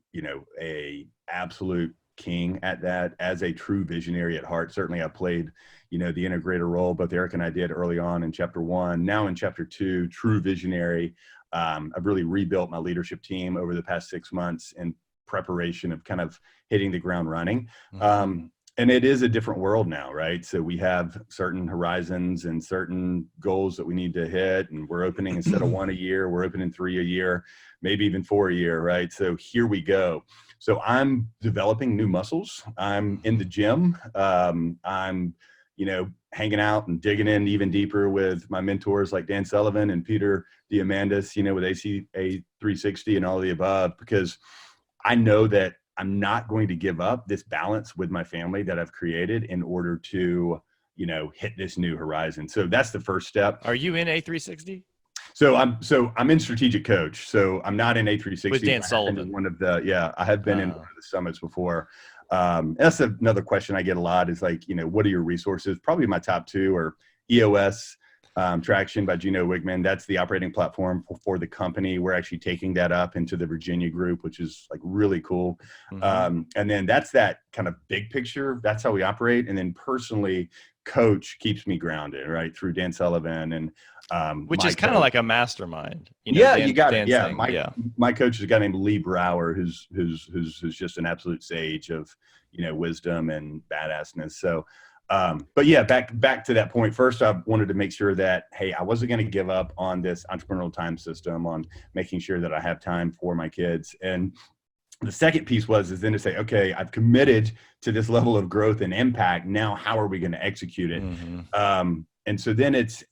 a absolute king at that as a true visionary at heart. Certainly I played, the integrator role, both Eric and I did early on in chapter 1. Now in chapter 2, true visionary. I've really rebuilt my leadership team over the past 6 months in preparation of kind of hitting the ground running. And it is a different world now, right? So we have certain horizons and certain goals that we need to hit, and we're opening instead of 1 a year, we're opening 3 a year, maybe even 4 a year, right? So here we go. So I'm developing new muscles. I'm in the gym. I'm, hanging out and digging in even deeper with my mentors like Dan Sullivan and Peter Diamandis, with ACA 360 and all of the above, because I know that I'm not going to give up this balance with my family that I've created in order to, hit this new horizon. So that's the first step. Are you in A360? So I'm in strategic coach. So I'm not in A360. With Dan Sullivan. I have been in one of the summits before. That's another question I get a lot is like, what are your resources? Probably my top 2 are EOS, Traction by Gino Wigman. That's the operating platform for the company. We're actually taking that up into the Virginia group, which is like really cool. And then that's that kind of big picture. That's how we operate. And then personally, coach keeps me grounded, right? Through Dan Sullivan and which is kind of like a mastermind. You got it. Yeah. My coach is a guy named Lee Brower, who's just an absolute sage of, wisdom and badassness. So, but yeah, back to that point. First, I wanted to make sure that, hey, I wasn't going to give up on this entrepreneurial time system, on making sure that I have time for my kids. And the second piece is then to say, okay, I've committed to this level of growth and impact. Now, how are we going to execute it? And so then it's,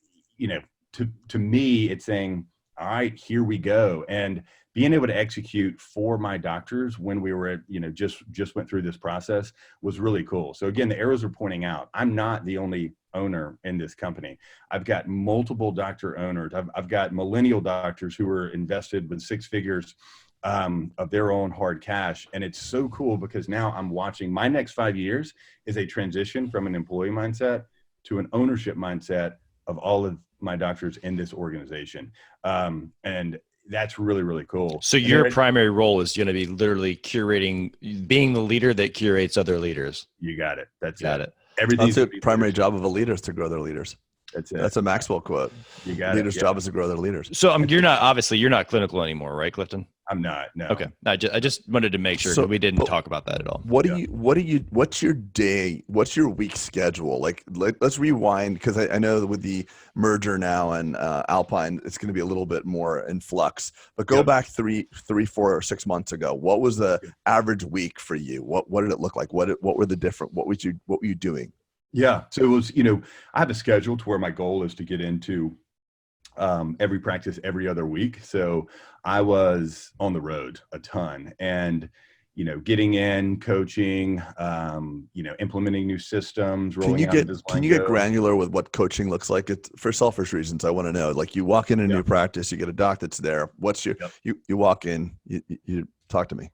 to me, it's saying, all right, here we go. And being able to execute for my doctors when we were, just went through this process was really cool. So again, the arrows are pointing out, I'm not the only owner in this company. I've got multiple doctor owners. I've got millennial doctors who are invested with 6 figures of their own hard cash. And it's so cool because now I'm watching my next 5 years is a transition from an employee mindset to an ownership mindset of all of my doctors in this organization. And that's really, really cool. So your primary role is going to be literally curating, being the leader that curates other leaders. You got it. That's it. Everything's the primary job of a leader is to grow their leaders. That's it. That's a Maxwell quote. You got Leaders' job is to grow their leaders. So you're not clinical anymore, right, Clifton? I'm not. No. Okay. I just wanted to make sure we didn't talk about that at all. What's your day? What's your week schedule? Let's rewind, because I know with the merger now and Alpine, it's going to be a little bit more in flux, but go back 3, 4 or 6 months ago. What was the average week for you? What did it look like? What were the different, what were you doing? Yeah. So it was, I have a schedule to where my goal is to get into every practice every other week. So I was on the road a ton and, getting in, coaching, implementing new systems, rolling out Invisalign. Can you get granular with what coaching looks like? For selfish reasons, I want to know, like you walk in a new practice, you get a doc that's there. What's your, you walk in, you talk to me.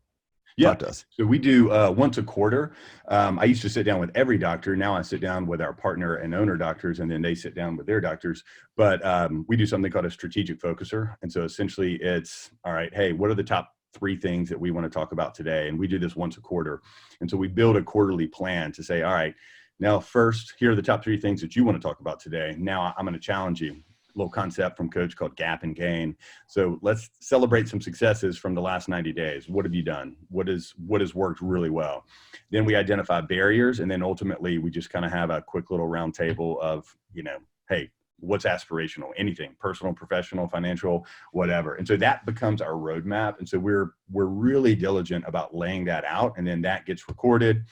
Yeah. So we do once a quarter. I used to sit down with every doctor. Now I sit down with our partner and owner doctors, and then they sit down with their doctors. But we do something called a strategic focuser. And so essentially it's, all right, hey, what are the top 3 things that we want to talk about today? And we do this once a quarter. And so we build a quarterly plan to say, all right, now first, here are the top 3 things that you want to talk about today. Now I'm going to challenge you. Little concept from coach called gap and gain. So let's celebrate some successes from the last 90 days. What have you done? What has worked really well? Then we identify barriers. And then ultimately we just kind of have a quick little round table of, hey, what's aspirational, anything, personal, professional, financial, whatever. And so that becomes our roadmap. And so we're really diligent about laying that out. And then that gets recorded.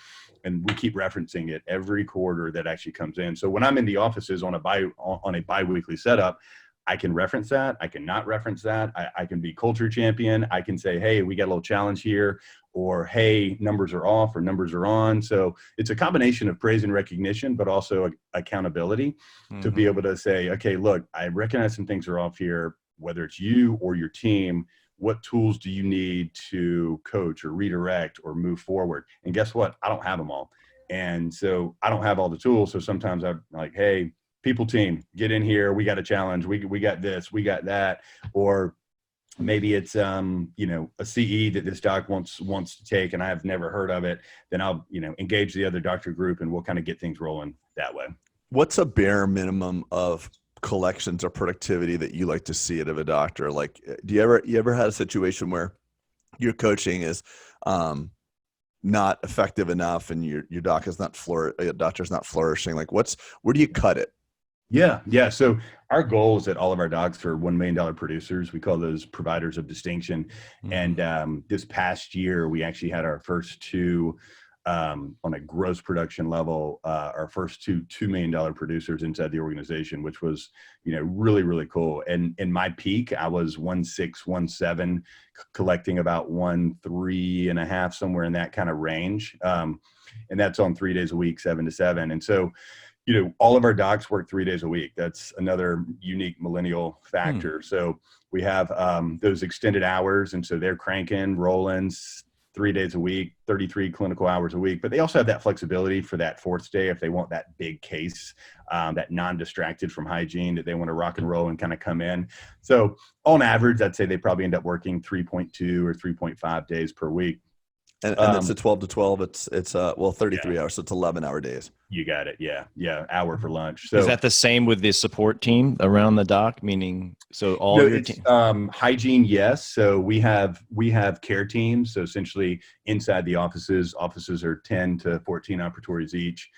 And we keep referencing it every quarter that actually comes in. So when I'm in the offices on a bi-weekly setup, I can reference that. I can not reference that. I can be culture champion. I can say, hey, we got a little challenge here, or hey, numbers are off or numbers are on. So it's a combination of praise and recognition, but also accountability to be able to say, okay, look, I recognize some things are off here, whether it's you or your team. What tools do you need to coach or redirect or move forward? And guess what? I don't have them all. And so I don't have all the tools. So sometimes I'm like, hey, people team, get in here. We got a challenge. We got this, we got that. Or, maybe it's a CE that this doc wants to take and I've never heard of it, then I'll engage the other doctor group and we'll kind of get things rolling that way. What's a bare minimum of collections or productivity that you like to see out of a doctor? Like, do you ever had a situation where your coaching is not effective enough and your doctor's not flourishing? Like, where do you cut it? Yeah. So our goal is that all of our docs are $1 million producers. We call those providers of distinction. Mm-hmm. And this past year, we actually had our first two on a gross production level, our first $2 million producers inside the organization, which was, really, really cool. And in my peak, I was 1.6, 1.7, collecting about 1.3.5, somewhere in that kind of range. And that's on 3 days a week, 7 to 7. And so, all of our docs work 3 days a week. That's another unique millennial factor. So we have those extended hours. And so they're cranking, rolling 3 days a week, 33 clinical hours a week. But they also have that flexibility for that fourth day if they want that big case, that non-distracted from hygiene, that they want to rock and roll and kind of come in. So on average, I'd say they probably end up working 3.2 or 3.5 days per week. And it's a 12 to 12. It's 33 hours. So it's 11-hour days. You got it. Yeah. Hour for lunch. So is that the same with the support team around the doc? Meaning, so all your team? Hygiene, yes. So we have care teams. So essentially inside the offices are 10 to 14 operatories each.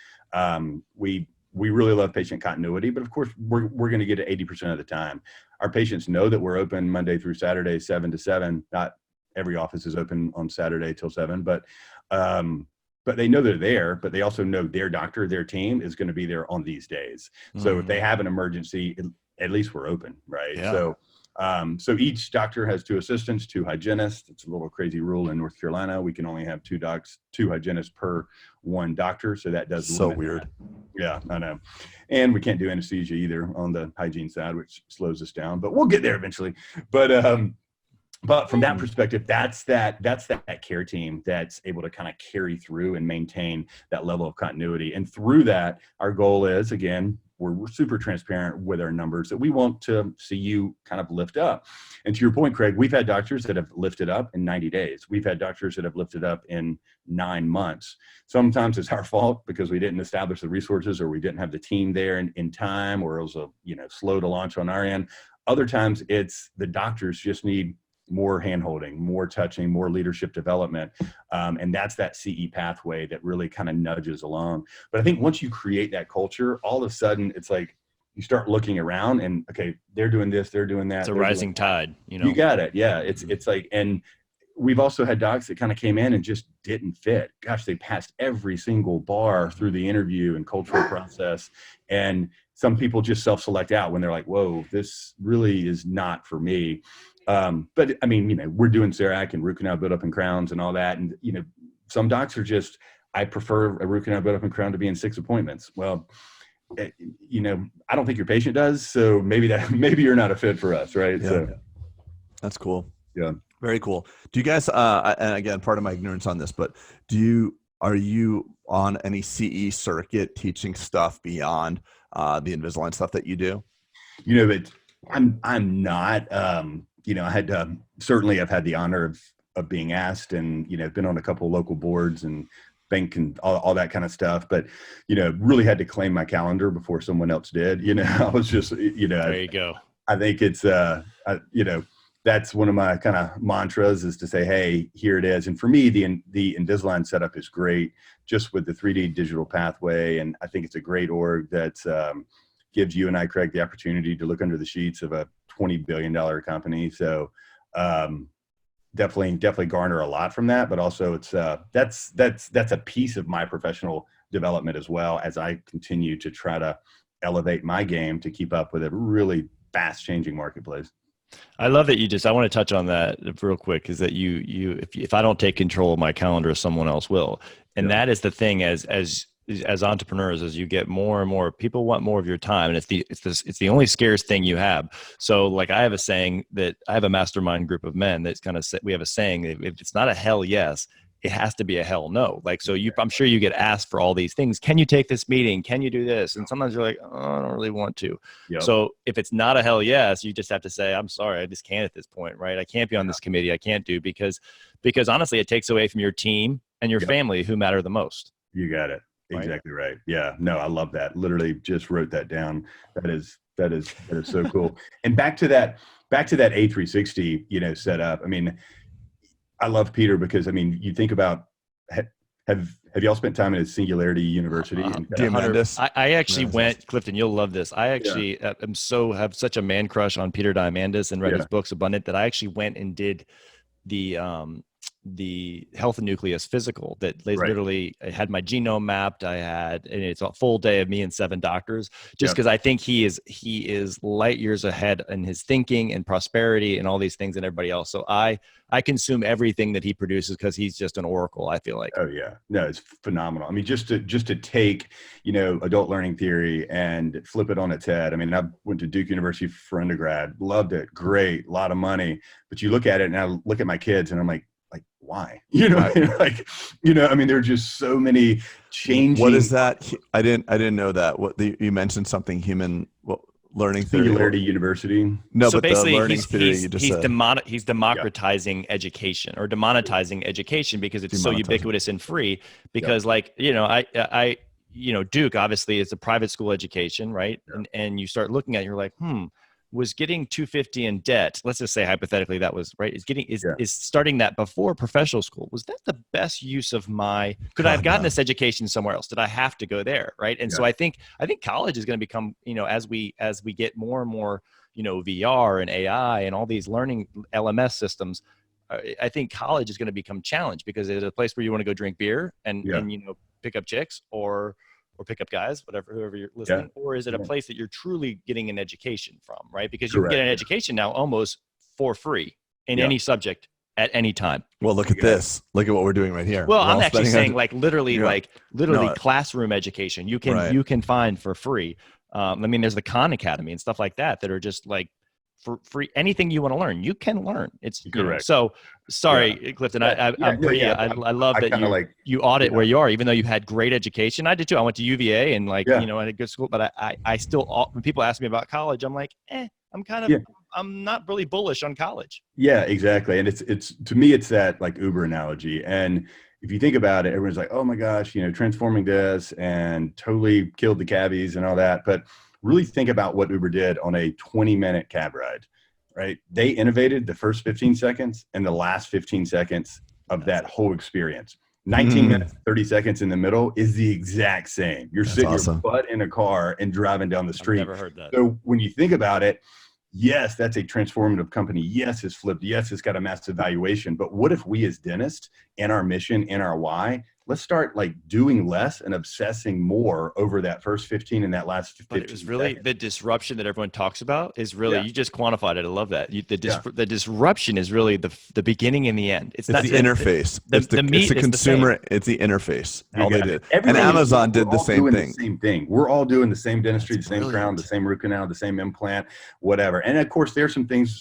We really love patient continuity, but of course we're going to get it 80% of the time. Our patients know that we're open Monday through Saturday, 7 to 7. Not every office is open on Saturday till 7, but they know they're there, but they also know their doctor, their team is going to be there on these days. So if they have an emergency, at least we're open, right? Yeah. So each doctor has 2 assistants, 2 hygienists. It's a little crazy rule in North Carolina. We can only have 2 hygienists per 1 doctor. So that does so weird. Yeah, I know. And we can't do anesthesia either on the hygiene side, which slows us down, but we'll get there eventually. But from that perspective, that's that care team that's able to kind of carry through and maintain that level of continuity. And through that, our goal is, again, we're super transparent with our numbers that we want to see you kind of lift up. And to your point, Craig, we've had doctors that have lifted up in 90 days. We've had doctors that have lifted up in 9 months. Sometimes it's our fault because we didn't establish the resources or we didn't have the team there in time, or it was slow to launch on our end. Other times it's the doctors just need more handholding, more touching, more leadership development. And that's that CE pathway that really kind of nudges along. But I think once you create that culture, all of a sudden it's like you start looking around and, okay, they're doing this, they're doing that. It's a rising tide, You got it. Yeah. It's like, and we've also had docs that kind of came in and just didn't fit. Gosh, they passed every single bar through the interview and cultural process. And some people just self-select out when they're like, whoa, this really is not for me. But I mean, we're doing CERAC and root canal buildup and crowns and all that. And, some docs are just, I prefer a root canal buildup and crown to be in 6 appointments. Well, I don't think your patient does. So maybe you're not a fit for us. Right. Yeah. So that's cool. Yeah. Very cool. Do you guys, and again, part of my ignorance on this, but are you on any CE circuit teaching stuff beyond the Invisalign stuff that you do? But I'm not, I had certainly I've had the honor of being asked and, been on a couple of local boards and bank and all that kind of stuff, but, really had to claim my calendar before someone else did. I was just, there you go. I think it's, that's one of my kind of mantras is to say, hey, here it is. And for me, the Invisalign setup is great just with the 3D digital pathway. And I think it's a great org that gives you and I, Craig, the opportunity to look under the sheets of a $20 billion company. So definitely garner a lot from that, but also it's that's a piece of my professional development as well as I continue to try to elevate my game to keep up with a really fast changing marketplace. I love that I want to touch on that real quick, is that if I don't take control of my calendar, someone else will. And that is the thing, as entrepreneurs, as you get more and more, people want more of your time. And it's the only scarce thing you have. So like I have a saying that I have a mastermind group of men that's kind of, we have a saying, if it's not a hell yes, it has to be a hell no. Like, so I'm sure you get asked for all these things. Can you take this meeting? Can you do this? And sometimes you're like, oh, I don't really want to. Yep. So if it's not a hell yes, you just have to say, I'm sorry, I just can't at this point, right? I can't be on this committee. I can't do because honestly, it takes away from your team and your family who matter the most. You got it. Exactly right. Yeah. No, I love that. Literally just wrote that down. That is so cool. And back to that A360, setup. I mean, I love Peter because, I mean, you think about, have y'all spent time at Singularity University? I actually went, Clifton, you'll love this. I actually have such a man crush on Peter Diamandis and read his books Abundant that I actually went and did the health and nucleus physical that literally I had my genome mapped. And it's a full day of me and 7 doctors, just because I think he is light years ahead in his thinking and prosperity and all these things and everybody else. So I consume everything that he produces because he's just an oracle, I feel like. Oh yeah. No, it's phenomenal. I mean, just to take, adult learning theory and flip it on its head. I mean, I went to Duke University for undergrad, loved it. Great. A lot of money. But you look at it and I look at my kids and I'm like, why? I mean, there are just so many changing. What is that? I didn't know that. You mentioned something human learning theory. Singularity University. No, so but basically the learning theory you just said. He's democratizing education or demonetizing education because it's so ubiquitous and free. Because Duke obviously is a private school education, right? Yeah. And you start looking at it, you're like, was getting 250 in debt, let's just say hypothetically that was right, is starting that before professional school, was that the best use of could I have gotten this education somewhere else? Did I have to go there? Right. And so I think college is going to become, as we get more and more, VR and AI and all these learning LMS systems, I think college is going to become challenged because it's a place where you want to go drink beer and pick up chicks or pick up guys, whoever you're listening, or is it a place that you're truly getting an education from, right? Because you can get an education now almost for free in any subject at any time. Well, look at this. Look at what we're doing right here. Well, I'm actually saying literally classroom education you can find for free. I mean, there's the Khan Academy and stuff like that are just like for free. Anything you want to learn, you can learn. It's correct. So sorry, Clifton. I love that you audit where you are, even though you've had great education. I did too. I went to UVA and I had a good school, but I still, when people ask me about college, I'm like, I'm not really bullish on college. Yeah, exactly. And it's to me, it's that like Uber analogy. And if you think about it, everyone's like, oh my gosh, transforming this and totally killed the cabbies and all that. But really think about what Uber did on a 20-minute cab ride, right? They innovated the first 15 seconds and the last 15 seconds of that whole experience. 19 minutes, 30 seconds in the middle is the exact same. You're sitting your butt in a car and driving down the street. I've never heard that. So when you think about it, yes, that's a transformative company. Yes, it's flipped. Yes, it's got a massive valuation. But what if we as dentists and our mission and our why, let's start doing less and obsessing more over that first 15 and that last 15. But it was really the disruption that everyone talks about is really, you just quantified it. I love that. The disruption is really the beginning and the end. It's not the interface. It's the consumer. It's the interface. All they did. And Amazon did the same thing. We're all doing the same dentistry, the same crown, the same root canal, the same implant, whatever. And of course, there's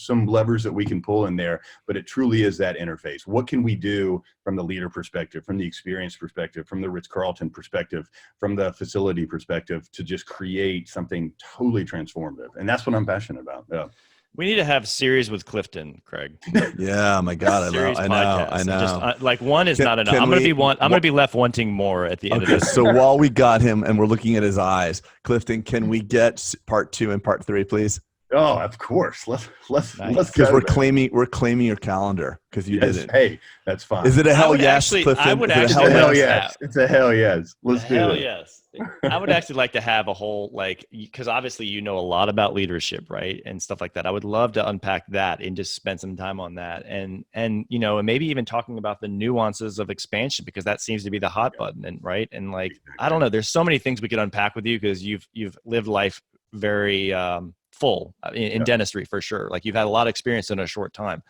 some levers that we can pull in there, but it truly is that interface. What can we do from the leader perspective, from the experience perspective, from the Ritz-Carlton perspective, from the facility perspective to just create something totally transformative? And that's what I'm passionate about. Yeah. We need to have series with Clifton, Craig. Yeah, my God, I know. Just, one is not enough. I'm gonna be left wanting more at the end of this. So while we got him and we're looking at his eyes, Clifton, can we get part 2 and part 3, please? Oh, of course. Let's because we're claiming your calendar because you did it. Hey, that's fine. Is it a hell yes, Clifton? I would actually a hell yes. It's a hell yes. Let's do it. Hell yes. I would actually like to have a whole because obviously a lot about leadership, right, and stuff like that. I would love to unpack that and just spend some time on that, and maybe even talking about the nuances of expansion because that seems to be the hot button, and right, and I don't know. There's so many things we could unpack with you because you've lived life very full in dentistry for sure. You've had a lot of experience in a short time.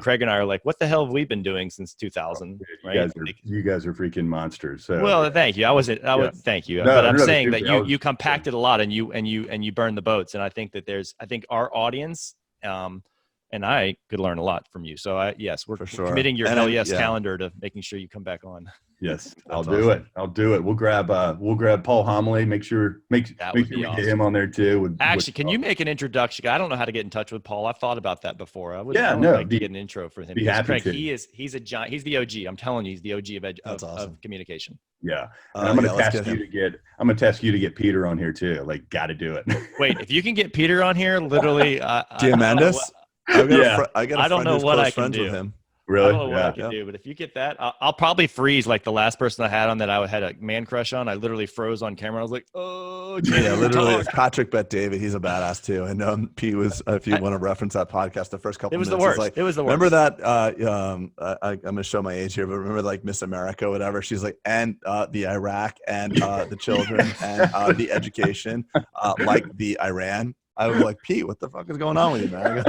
Craig and I are what the hell have we been doing since 2000? Right? You guys are freaking monsters. So. Well, thank you. Thank you. But I'm saying that you compacted a lot and you burn the boats. And I think that I think our audience, and and I could learn a lot from you. So yes, we're For sure. committing your And hell yes calendar to making sure you come back on. Yes, I'll do it. I'll do it. We'll grab Paul Homily. Make sure we awesome. get him on there too. Actually, can you make an introduction? I don't know how to get in touch with Paul. I've thought about that before. I would get an intro for him. Be happy Craig, to. He's a giant. He's the OG. I'm telling you, he's the OG of communication. Yeah, and I'm gonna task you to get Peter on here too. Like, got to do it. Wait, if you can get Peter on here, literally, Diamandis. I don't know what I can do. With him. Really? I don't know what I can do, but if you get that, I'll probably freeze like the last person I had on that I had a man crush on. I literally froze on camera. I was like, oh, literally. Patrick Bet David, he's a badass too. And Pete was, if you want to reference that podcast, the first couple. It was minutes, the worst. like, it was the worst. Remember that? I'm gonna show my age here, but remember like Miss America, whatever. She's like, and the Iraq, and the children, and the education, like the Iran. I was like, Pete, what the fuck is going on with you, man?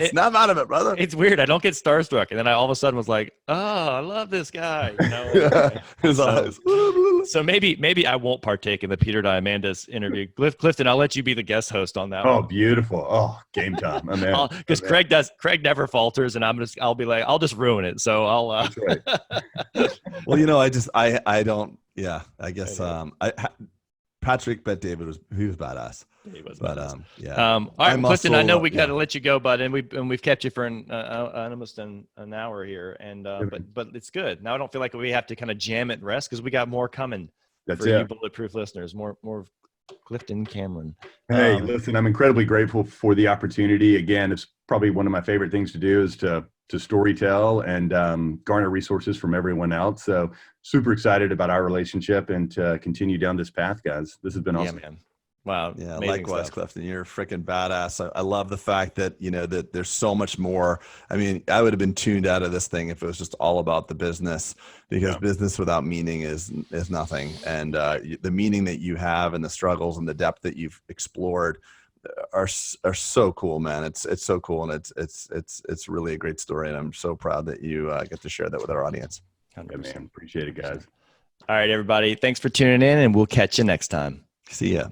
Snap out of it, brother. It's weird. I don't get starstruck. And then I all of a sudden was like, oh, I love this guy. You know? His eyes. So maybe I won't partake in the Peter Diamandis interview. Clifton, I'll let you be the guest host on that. Oh, beautiful. Oh, game time. Because Craig never falters, and I'll be like, I'll just ruin it. So I'll. That's right. Well, I don't. Yeah, I guess. Patrick Bet David was badass. He was, but yeah. All right, Clifton. I know we got to let you go, bud, and we've kept you for almost an hour here, and but it's good. Now I don't feel like we have to kind of jam it and rest because we got more coming for you Bulletproof listeners. More Clifton Cameron. Hey, listen, I'm incredibly grateful for the opportunity. Again, it's probably one of my favorite things to do is to storytell and garner resources from everyone else. So super excited about our relationship and to continue down this path, guys. This has been awesome. Yeah, man. Wow. Yeah, likewise, stuff. Clifton. You're freaking badass. I love the fact that, that there's so much more. I mean, I would have been tuned out of this thing if it was just all about the business, because business without meaning is nothing. And the meaning that you have and the struggles and the depth that you've explored are so cool, man. It's so cool. And it's really a great story. And I'm so proud that you get to share that with our audience. 100%. Man, appreciate it, guys. All right, everybody. Thanks for tuning in, and we'll catch you next time. See ya.